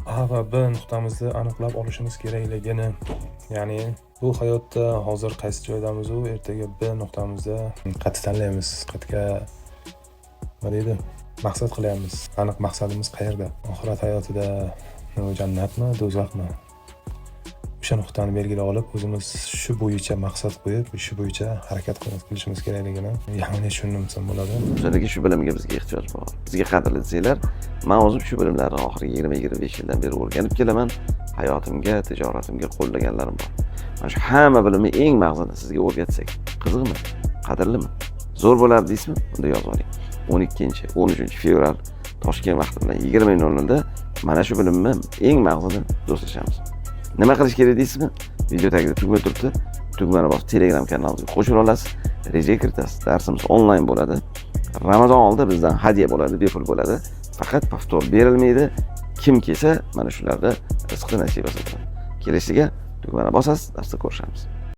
A va B nuqtamizni aniqlab olishimiz kerakligini, ya'ni bu hayotda hozir qaysi joydamiz u ertaga B nuqtamizda qayerda tanlaymiz, qayerga nima deydi, maqsad qilyapmiz. Aniq maqsadimiz qayerda? Oxirat hayotida jannatmi, do'zaxmi? O'sha nuqtani belgilab olib, o'zimiz shu bo'yicha maqsad qo'yib, shu bo'yicha harakat qilishimiz kerakligini yaxshi tushundim bo'ladi. O'shadagi shu bilimga bizga ehtiyoj bor. Bizga qadrli desanglar, men o'zim shu bilimlarni oxirgi 20-25 yildan beri o'rganib kelaman. Hayotimga, tijoratimga qo'llaganlarim bor. Mana shu hamma bilimni eng mag'zini sizga o'rgatsak, qiziqmi? Qadrlimi? Zo'r bo'lar deysizmi? Unda yozib oling. 12-13 fevral Toshkent vaqti bilan 20:00 da mana shu bilimni eng mag'zini do'stlashamiz. Nima qilish kerak deysizmi? Video tagida tugma turibdi. Tugmani bosib Telegram kanalimizga qo'shila olasiz. Rejaga kiritasiz. Darsimiz onlayn bo'ladi. Ramazon oldida bizdan hadya bo'ladi, bepul bo'ladi. Faqat повтор berilmaydi. Kim kelsa, mana shularda rizqi nasibasi bo'ladi. Kelishiga tugmani bosasiz, darsda ko'rishamiz.